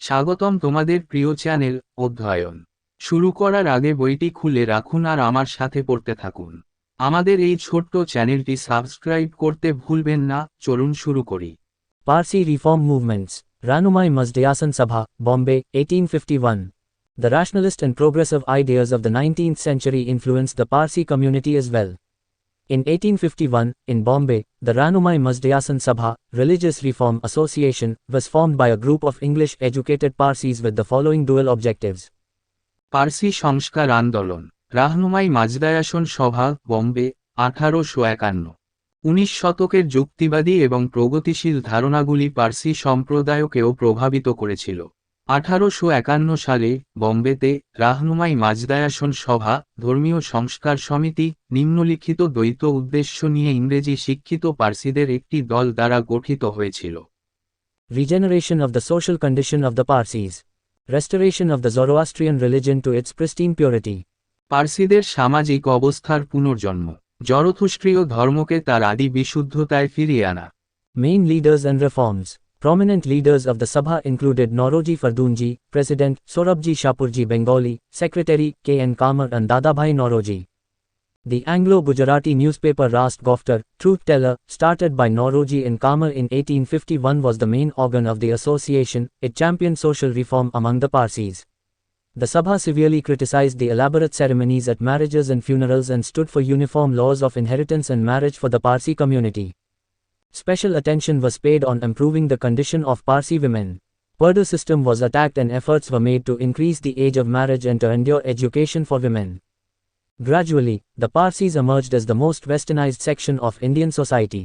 স্বাগতম তোমাদের প্রিয় চ্যানেল অধ্যয়ন শুরু করার আগে বইটি খুলে রাখুন আর আমার সাথে পড়তে থাকুন। আমাদের এই ছোট্ট চ্যানেলটি সাবস্ক্রাইব করতে ভুলবেন না। চলুন শুরু করি। Parsi Reform Movements, Ranumai Mazdayasan Sabha, Bombay, 1851. The rationalist and progressive ideas of the 19th century influenced the Parsi community as well. In 1851, in Bombay, the Ranumai Mazdayasan Sabha, Religious Reform Association, was formed by a group of English-educated Parsis with the following dual objectives. Parsi সংস্কার আন্দোলন, রাহনুমাই মাজদায়াসন সভা, বম্বে, 1851। 19 শতকের যুক্তিবাদী এবং প্রগতিশীল ধারণাগুলি পার্সি সম্প্রদায়কেও প্রভাবিত করেছিল। 1851 সালে বম্বেতে রাহনুমাই মাজদায়াসন সভা, ধর্মীয় সংস্কার সমিতি, নিম্নলিখিত দ্বৈত উদ্দেশ্য নিয়ে ইংরেজি শিক্ষিত পার্সিদের একটি দল দ্বারা গঠিত হয়েছিল। Regeneration of the social condition of the Parsis. Restoration of the Zoroastrian religion to its pristine purity. পার্সিদের সামাজিক অবস্থার পুনর্জন্ম, জরথুস্ট্রীয় ধর্মকে তার আদি বিশুদ্ধতায় ফিরিয়ে আনা। Main leaders and reforms. Prominent leaders of the Sabha included Nauroji Fardunji, President, Sorabji Shapurji Bengali, Secretary, K.N. Kamar and Dadabhai Nauroji. The Anglo-Gujarati newspaper Rast Goftar, Truth Teller, started by Nauroji and Kamar in 1851 was the main organ of the association. It championed social reform among the Parsis. The Sabha severely criticized the elaborate ceremonies at marriages and funerals and stood for uniform laws of inheritance and marriage for the Parsi community. Special attention was paid on improving the condition of Parsi women. Purdah system was attacked and efforts were made to increase the age of marriage and to endure education for women. Gradually, the Parsis emerged as the most westernized section of Indian society.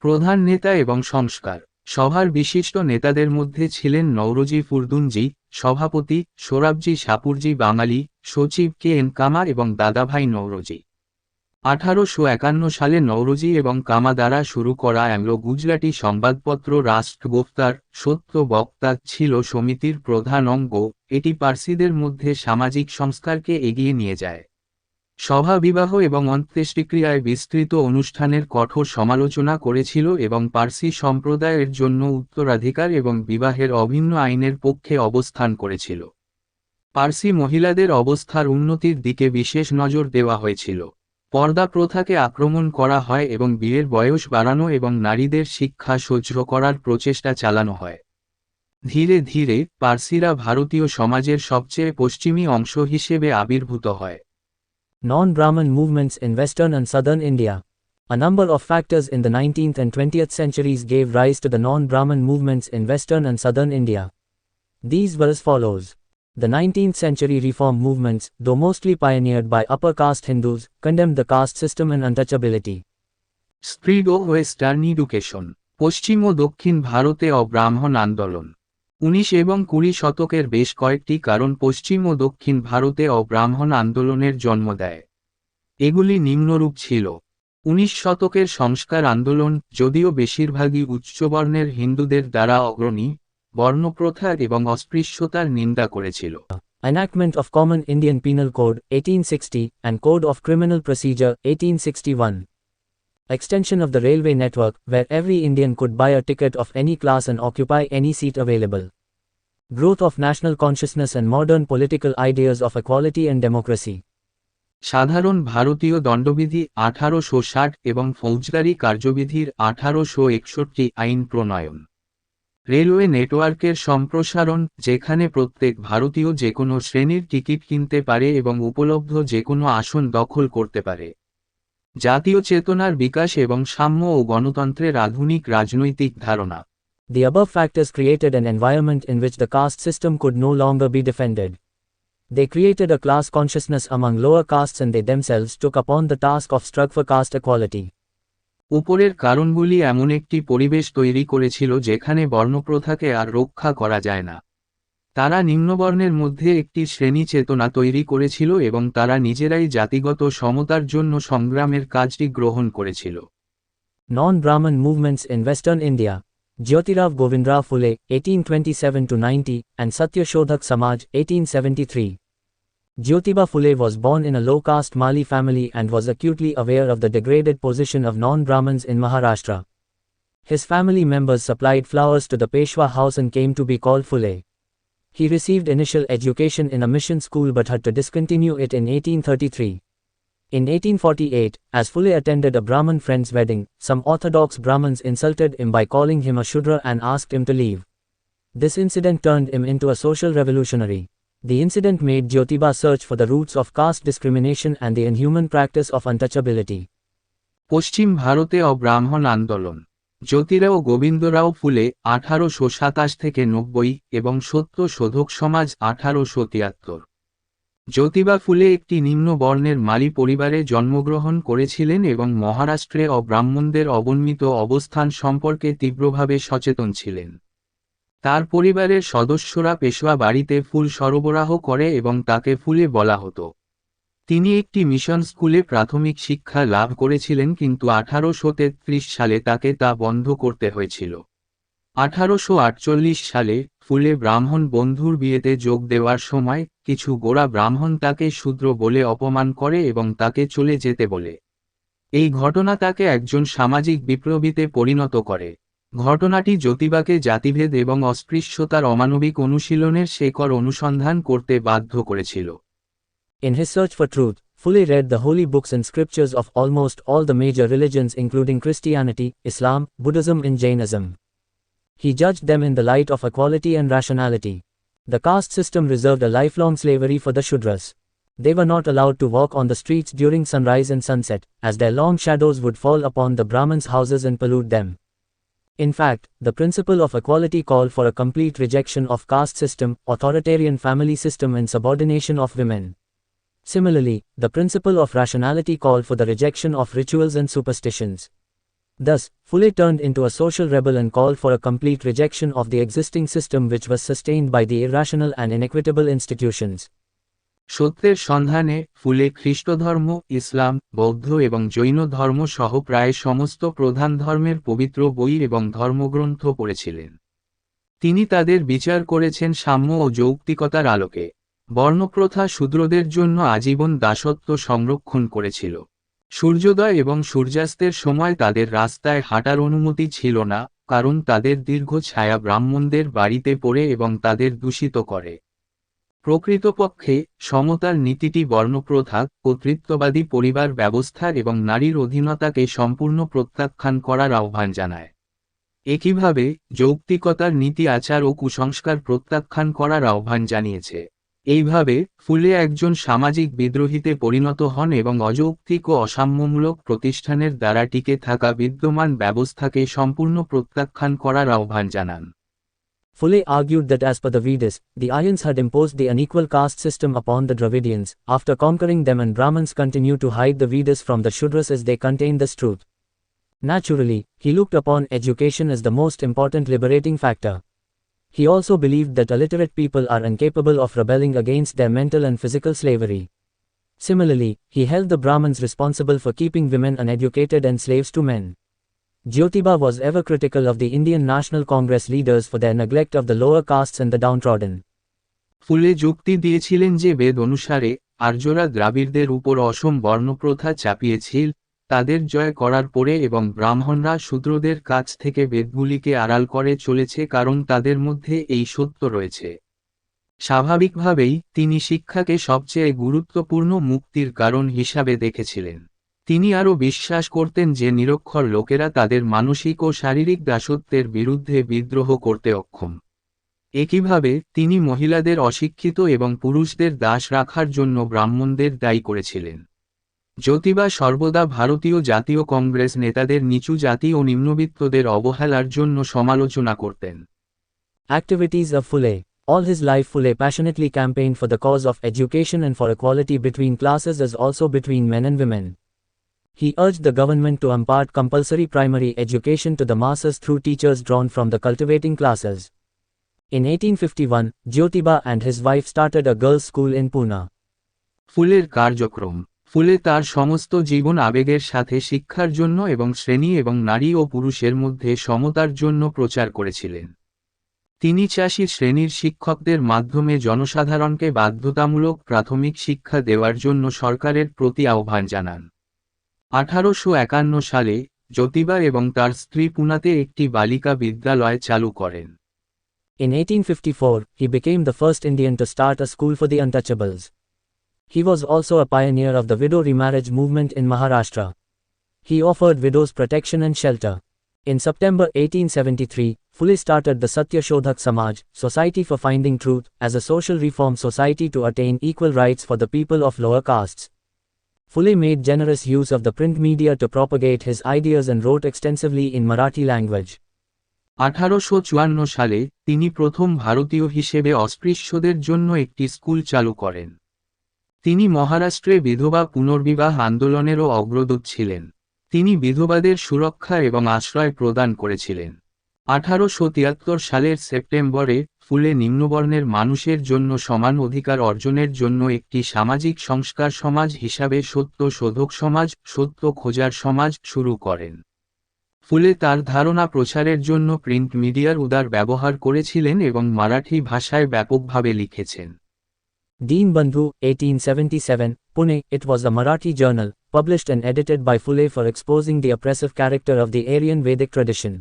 প্রধান নেতা এবং সংস্কার, সভার বিশিষ্ট নেতাদের মধ্যে ছিলেন নওরোজি ফুরদুনজি, সভাপতি, সোরাবজি সাপুরজি বাঙালি, সচিব K.N. কামার এবং দাদাভাই নওরোজি। 1851 সালে নওরোজি এবং কামা দ্বারা শুরু করা অ্যাংলো গুজরাটি সংবাদপত্র রাস্ট গোফতার, সত্য বক্তা ছিল সমিতির প্রধান অঙ্গ। এটি পার্সিদের মধ্যে সামাজিক সংস্কারকে এগিয়ে নিয়ে যায়। সভা বিবাহ এবং অন্ত্যেষ্টিক্রিয়ায় বিস্তৃত অনুষ্ঠানের কঠোর সমালোচনা করেছিল এবং পার্সি সম্প্রদায়ের জন্য উত্তরাধিকার এবং বিবাহের অভিন্ন আইনের পক্ষে অবস্থান করেছিল। পার্সি মহিলাদের অবস্থার উন্নতির দিকে বিশেষ নজর দেওয়া হয়েছিল। পর্দা প্রথাকে আক্রমণ করা হয় এবং বিয়ের বয়স বাড়ানো এবং নারীদের শিক্ষা সহ্য করার প্রচেষ্টা চালানো হয়। ধীরে ধীরে পার্সিরা ভারতীয় সমাজের সবচেয়ে পশ্চিমী অংশ হিসেবে আবির্ভূত হয়। Non-Brahmin movements in western and southern India. A number of factors in the 19th and 20th centuries gave rise to the non-Brahmin movements in western and southern India. These were as follows. The 19th century reform movements, though mostly pioneered by upper caste Hindus, condemned the caste system and untouchability. Spread ও western education, পশ্চিম ও দক্ষিণ ভারতে অব্রাহ্মণ আন্দোলন। 19 এবং 20 শতকের বেশ কয়েকটি কারণ পশ্চিম ও দক্ষিণ ভারতে অব্রাহ্মণ আন্দোলনের জন্ম দেয়। এগুলি নিম্নরূপ ছিল। 19 শতকের সংস্কার আন্দোলন, যদিও বেশিরভাগই উচ্চবর্ণের হিন্দুদের দ্বারা অগ্রণী, বর্ণপ্রথা এবং অস্পৃশ্যতার নিন্দা করেছিল। Enactment of Common Indian Penal Code, 1860, and Code of Criminal Procedure, 1861. Extension of the railway network, where every Indian could buy a ticket of any class and occupy any seat available. Growth of national consciousness and modern political ideas of equality and democracy. সাধারণ ভারতীয় দণ্ডবিধি 1860 এবং ফৌজদারি কার্যবিধির 1861 আইন প্রণয়ন। Railway নেটওয়ার্কের সম্প্রসারণ, যেখানে প্রত্যেক ভারতীয় যে কোনো শ্রেণীর টিকিট কিনতে পারে এবং উপলব্ধ যে কোনো আসন দখল করতে পারে। জাতীয় চেতনার বিকাশ এবং সাম্য ও গণতন্ত্রের আধুনিক রাজনৈতিক ধারণা। The above factors created an environment in which the caste system could no longer be defended. They created a class consciousness among lower castes and they themselves took upon the task of struggle for caste equality. উপরের কারণগুলি এমন একটি পরিবেশ তৈরি করেছিল যেখানে বর্ণপ্রথাকে আর রক্ষা করা যায় না। তারা নিম্নবর্ণের মধ্যে একটি শ্রেণী চেতনা তৈরি করেছিল এবং তারা নিজেরাই জাতিগত সমতার জন্য সংগ্রামের কাজটি গ্রহণ করেছিল। Non-Brahmin movements in western India. Jyotirao Govindrao Phule, 1827–90, and Satya Shodhak Samaj, 1873. Jyotiba Phule was born in a low-caste Mali family and was acutely aware of the degraded position of non-Brahmins in Maharashtra. His family members supplied flowers to the Peshwa house and came to be called Phule. He received initial education in a mission school but had to discontinue it in 1833. In 1848, as Phule attended a Brahmin friend's wedding, some orthodox Brahmins insulted him by calling him a Shudra and asked him to leave. This incident turned him into a social revolutionary. The incident made Jyotiba search for the roots of caste discrimination and the inhuman practice of untouchability. পশ্চিম ভারতে অব্রাহ্মণ আন্দোলন। জ্যোতিরাও গোবিন্দরাও ফুলে 1827-90 এবং সত্য শোধক সমাজ 1873। জ্যোতিবা ফুলে একটি নিম্ন বর্ণের মালি পরিবারে জন্মগ্রহণ করেছিলেন এবং মহারাষ্ট্রে অব্রাহ্মণদের অবনমিত অবস্থান সম্পর্কে তীব্রভাবে সচেতন ছিলেন। তার পরিবারের সদস্যরা পেশোয়া বাড়িতে ফুল সরবরাহ করে এবং তাকে ফুলে বলা হতো। তিনি একটি মিশন স্কুলে প্রাথমিক শিক্ষা লাভ করেছিলেন কিন্তু 1833 সালে তাকে তা বন্ধ করতে হয়েছিল। 1848 সালে ফুলে ব্রাহ্মণ বন্ধুর বিয়েতে যোগ দেওয়ার সময় কিছু গোঁড়া ব্রাহ্মণ তাকে শূদ্র বলে অপমান করে এবং তাকে চলে যেতে বলে। এই ঘটনা তাকে একজন সামাজিক বিপ্লবীতে পরিণত করে। ঘটনাটি জ্যোতিবাকে জাতিভেদ এবং অস্পৃশ্যতার অমানবিক অনুশীলনের শেকড় অনুসন্ধান করতে বাধ্য করেছিল। In his search for truth, Phule read the holy books and scriptures of almost all the major religions including Christianity, Islam, Buddhism and Jainism. He judged them in the light of equality and rationality. The caste system reserved a lifelong slavery for the Shudras. They were not allowed to walk on the streets during sunrise and sunset, as their long shadows would fall upon the Brahmins' houses and pollute them. In fact, the principle of equality called for a complete rejection of caste system, authoritarian family system and subordination of women. Similarly, the principle of rationality called for the rejection of rituals and superstitions. Thus, Phule turned into a social rebel and called for a complete rejection of the existing system which was sustained by the irrational and inequitable institutions. সত্যের সন্ধানে ফুলে খ্রিস্টধর্ম, ইসলাম, বৌদ্ধ এবং জৈন ধর্ম সহ প্রায় সমস্ত প্রধান ধর্মের পবিত্র বই এবং ধর্মগ্রন্থ পড়েছিলেন। তিনি তাদের বিচার করেছেন সাম্য ও যৌক্তিকতার আলোকে। বর্ণপ্রথা শূদ্রদের জন্য আজীবন দাসত্ব সংরক্ষণ করেছিল। সূর্যোদয় এবং সূর্যাস্তের সময় তাদের রাস্তায় হাঁটার অনুমতি ছিল না, কারণ তাদের দীর্ঘ ছায়া ব্রাহ্মণদের বাড়িতে পড়ে এবং তাদের দূষিত করে। প্রকৃতপক্ষে সমতার নীতিটি বর্ণপ্রথা, কর্তৃত্ববাদী পরিবার ব্যবস্থা এবং নারীর অধীনতাকে সম্পূর্ণ প্রত্যাখ্যান করার আহ্বান জানায়। একইভাবে যৌক্তিকতার নীতি আচার ও কুসংস্কার প্রত্যাখ্যান করার আহ্বান জানিয়েছে। এইভাবে ফুলে একজন সামাজিক বিদ্রোহীতে পরিণত হন এবং অযৌক্তিক ও অসাম্যমূলক প্রতিষ্ঠানের দ্বারা টিকে থাকা বিদ্যমান ব্যবস্থাকে সম্পূর্ণ প্রত্যাখ্যান করার আহ্বান জানান। Phule argued that as per the Vedas, the Aryans had imposed the unequal caste system upon the Dravidians, after conquering them, and Brahmins continue to hide the Vedas from the Shudras as they contain this truth. Naturally, he looked upon education as the most important liberating factor. He also believed that illiterate people are incapable of rebelling against their mental and physical slavery. Similarly, he held the Brahmins responsible for keeping women uneducated and slaves to men. Jyotiba was ever critical of the Indian National Congress leaders for their neglect of the lower castes and the downtrodden. ফুলে যুক্তি দিয়েছিলেন যে বেদ অনুসারে আর্যরা দ্রাবিড়দের উপর অসম বর্ণপ্রথা চাপিয়েছিল, তাদের জয় করার পরে এবং ব্রাহ্মণরা শূদ্রদের কাছ থেকে বেদগুলিকে আড়াল করে চলেছে কারণ তাদের মধ্যে এই সত্য রয়েছে। স্বাভাবিকভাবেই তিনি শিক্ষাকে সবচেয়ে গুরুত্বপূর্ণ মুক্তির কারণ হিসাবে দেখেছিলেন। তিনি আরও বিশ্বাস করতেন যে নিরক্ষর লোকেরা তাদের মানসিক ও শারীরিক দাসত্বের বিরুদ্ধে বিদ্রোহ করতে অক্ষম। একইভাবে তিনি মহিলাদের অশিক্ষিত এবং পুরুষদের দাস রাখার জন্য ব্রাহ্মণদের দায়ী করেছিলেন। জ্যোতিবা সর্বদা ভারতীয় জাতীয় কংগ্রেস নেতাদের নিচু জাতি ও নিম্নবিত্তদের অবহেলার জন্য সমালোচনা করতেন। Activities of Phule. All his life Phule passionately campaigned for the cause of education and for equality between classes as also between men and women. He urged the government to impart compulsory primary education to the masses through teachers drawn from the cultivating classes. In 1851, Jyotiba and his wife started a girls' school in Pune. ফুলের কার্যক্রম। ফুলে তার সমস্ত জীবন আবেগের সাথে শিক্ষার জন্য এবং শ্রেণী এবং নারী ও পুরুষের মধ্যে সমতার জন্য প্রচার করেছিলেন। তিনি চাষী শ্রেণীর শিক্ষকদের মাধ্যমে জনসাধারণকে বাধ্যতামূলক প্রাথমিক শিক্ষা দেওয়ার জন্য সরকারের প্রতি আহ্বান জানান। 1851 সালে জ্যোতিবা এবং তার স্ত্রী পুনাতে একটি বালিকা বিদ্যালয় চালু করেন। In 1854, he became the first Indian to start a school for the untouchables. He was also a pioneer of the widow remarriage movement in Maharashtra. He offered widows protection and shelter. In September 1873, Phule started the Satya Shodhak Samaj, Society for Finding Truth, as a social reform society to attain equal rights for the people of lower castes. Phule made generous use of the print media to propagate his ideas and wrote extensively in Marathi language. 1854 সালে তিনি প্রথম ভারতীয় হিসেবে অস্পৃশ্যদের জন্য একটি school চালু করেন। তিনি মহারাষ্ট্রে বিধবা পুনর্বিবাহ আন্দোলনেরও অগ্রদূত ছিলেন। তিনি বিধবাদের সুরক্ষা এবং আশ্রয় প্রদান করেছিলেন। 1873 সালের সেপ্টেম্বরে ফুলে নিম্নবর্ণের মানুষের জন্য সমান অধিকার অর্জনের জন্য একটি সামাজিক সংস্কার সমাজ হিসাবে সত্য শোধক সমাজ, সত্য খোঁজার সমাজ শুরু করেন। ফুলে তার ধারণা প্রচারের জন্য প্রিন্ট মিডিয়ার উদার ব্যবহার করেছিলেন এবং মারাঠি ভাষায় ব্যাপকভাবে লিখেছেন। Deenbandhu, 1877, Pune. It was a Marathi journal, published and edited by Phule for exposing the oppressive character of the Aryan Vedic tradition.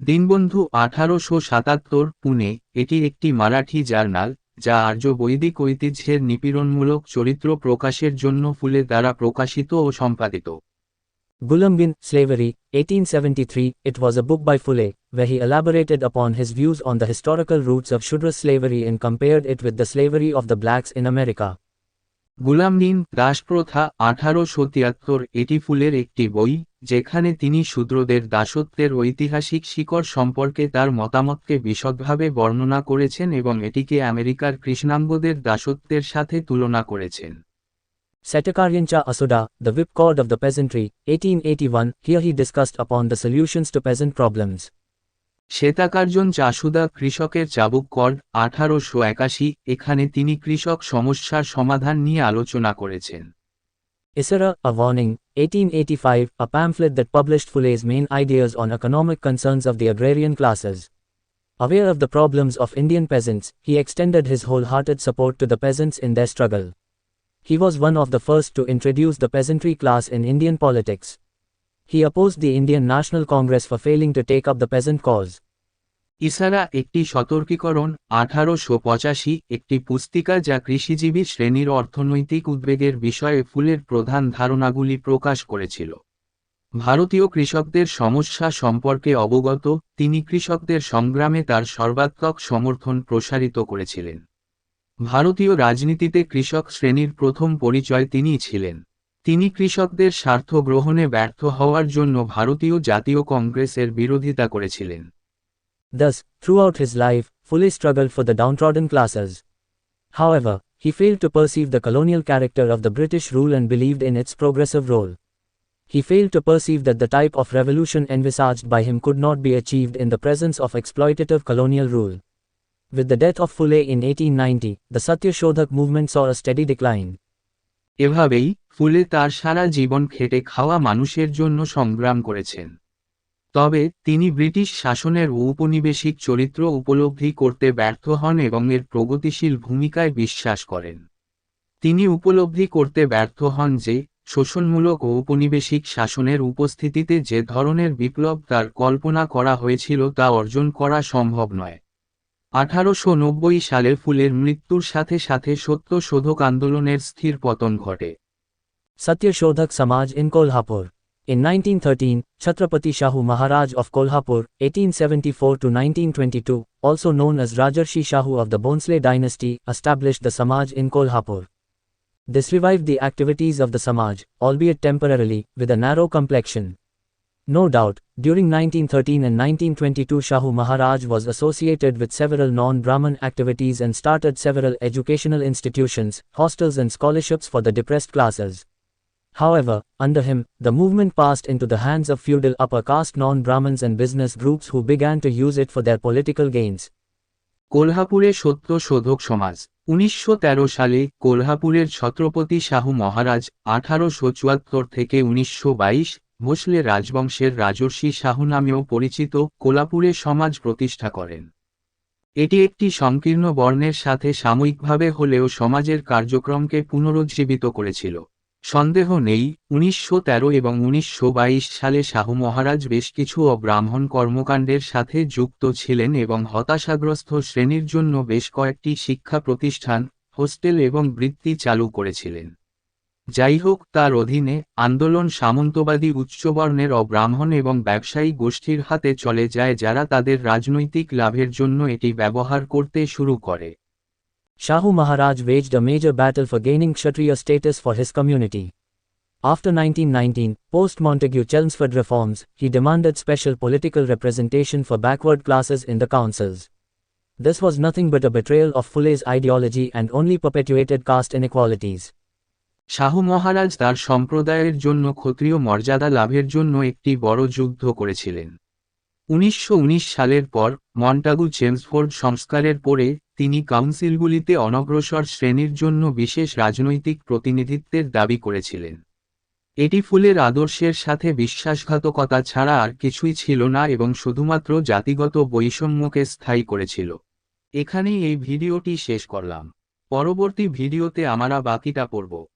Dinabandhu 1877, Pune. এটি একটি মারাঠি জার্নাল, যা আর্য বৈদিক ঐতিহ্যের নিপীড়নমূলক চরিত্র প্রকাশের জন্য ফুলে দ্বারা প্রকাশিত ও সম্পাদিত। Gulambin, Slavery, 1873. It was a book by Phule, where he elaborated upon his views on the historical roots of Shudra slavery and compared it with the slavery of the blacks in America. গুলামদিন, দাসপ্রথা, 1873। এটি ফুলের একটি বই, যেখানে তিনি শূদ্রদের দাসত্বের ঐতিহাসিক শিকড় সম্পর্কে তার মতামতকে বিশদভাবে বর্ণনা করেছেন এবং এটিকে আমেরিকার কৃষ্ণাঙ্গদের দাসত্বের সাথে তুলনা করেছেন। Satakaryancha Asuda, The Whipcord of the Peasantry, 1881. Here he discussed upon the solutions to peasant problems. শ্বেতাকার্জন চাষুদা, কৃষকের চাবুক কর, 1881। এখানে তিনি কৃষক সমস্যার সমাধান নিয়ে আলোচনা করেছেন। Isara, A Warning, 1885. A pamphlet that published Phule's main ideas on economic concerns of the agrarian classes. Aware of the problems of Indian peasants, he extended his wholehearted support to the peasants in their struggle. He was one of the first to introduce the peasantry class in Indian politics. He opposed the Indian National Congress for failing to take up the peasant cause. ইসারা একটি সতর্কীকরণ, 1885। একটি পুস্তিকা যা কৃষিজীবী শ্রেণীর অর্থনৈতিক উদ্বেগের বিষয়ে ফুলের প্রধান ধারণাগুলি প্রকাশ করেছিল। ভারতীয় কৃষকদের সমস্যা সম্পর্কে অবগত, তিনি কৃষকদের সংগ্রামে তার সর্বাত্মক সমর্থন প্রসারিত করেছিলেন। ভারতীয় রাজনীতিতে কৃষক শ্রেণীর প্রথম পরিচয় তিনিই ছিলেন। তিনি কৃষকদের স্বার্থ গ্রহণে ব্যর্থ হওয়ার জন্য ভারতীয় জাতীয় কংগ্রেসের বিরোধিতা করেছিলেন। Thus, throughout his life, Phule struggled for the downtrodden classes. However, he failed to perceive the colonial character of the British rule and believed in its progressive role. He failed to perceive that the type of revolution envisaged by him could not be achieved in the presence of exploitative colonial rule. With the death of Phule in 1890, the Satya Shodhak movement saw a steady decline. এভাবেই ফুলে তার সারা জীবন খেটে খাওয়া মানুষের জন্য সংগ্রাম করেছেন। তবে তিনি ব্রিটিশ শাসনের ঔপনিবেশিক চরিত্র উপলব্ধি করতে ব্যর্থ হন এবং এর প্রগতিশীল ভূমিকায় বিশ্বাস করেন। তিনি উপলব্ধি করতে ব্যর্থ হন যে শোষণমূলক ঔপনিবেশিক শাসনের উপস্থিতিতে যে ধরনের বিপ্লব তার কল্পনা করা হয়েছিল তা অর্জন করা সম্ভব নয়। 1890 সালে ফুলের মৃত্যুর সাথে সাথে সত্য শোধক আন্দোলনের স্থির পতন ঘটে। Satya Shodhak Samaj in Kolhapur. In 1913, Chhatrapati Shahu Maharaj of Kolhapur, 1874 to 1922, also known as Rajarshi Shahu of the Bhonsle dynasty, established the Samaj in Kolhapur. This revived the activities of the Samaj, albeit temporarily, with a narrow complexion. No doubt, during 1913 and 1922 Shahu Maharaj was associated with several non-Brahmin activities and started several educational institutions, hostels and scholarships for the depressed classes. However, under him, the movement passed into the hands of feudal upper caste non-Brahmins and business groups who began to use it for their political gains. কোলহাপুরে সত্য শোধক সমাজ। 1913 সালে কোলহাপুরের ছত্রপতি শাহু মহারাজ 1874 থেকে 1922 ভোসলে রাজবংশের রাজর্ষি শাহু নামেও পরিচিত কোলাপুরে সমাজ প্রতিষ্ঠা করেন। এটি একটি সংকীর্ণ বর্ণের সাথে সাময়িকভাবে হলেও সমাজের কার্যক্রমকে পুনরুজ্জীবিত করেছিল। সন্দেহ নেই 1913 এবং 1922 সালে শাহু মহারাজ বেশ কিছু অব্রাহ্মণ কর্মকাণ্ডের সাথে যুক্ত ছিলেন এবং হতাশাগ্রস্ত শ্রেণীর জন্য বেশ কয়েকটি শিক্ষা প্রতিষ্ঠান, হোস্টেল এবং বৃত্তি চালু করেছিলেন। যাই হোক, তার অধীনে আন্দোলন সামন্তবাদী উচ্চবর্ণের অব্রাহ্মণ এবং ব্যবসায়ী গোষ্ঠীর হাতে চলে যায়, যারা তাদের রাজনৈতিক লাভের জন্য এটি ব্যবহার করতে শুরু করে। Shahu Maharaj waged a major battle for gaining Kshatriya status for his community. After 1919, post-Montagu Chelmsford reforms, he demanded special political representation for backward classes in the councils. This was nothing but a betrayal of Phule's ideology and only perpetuated caste inequalities. Sahu মহারাজ তার সম্প্রদায়ের জন্য ক্ষত্রিয় মর্যাদা লাভের জন্য একটি বড় যুদ্ধ করেছিলেন। 1919 সালের পর মন্টাগু চেমসফোর্ড সংস্কারের পরে তিনি কাউন্সিলগুলিতে অনগ্রসর শ্রেণীর জন্য বিশেষ রাজনৈতিক প্রতিনিধিত্বের দাবি করেছিলেন। এটি ফুলের আদর্শের সাথে বিশ্বাসঘাতকতা ছাড়া আর কিছুই ছিল না এবং শুধুমাত্র জাতিগত বৈষম্যকে স্থায়ী করেছিল। এখানেই এই ভিডিওটি শেষ করলাম। পরবর্তী ভিডিওতে আমরা বাকিটা পড়ব।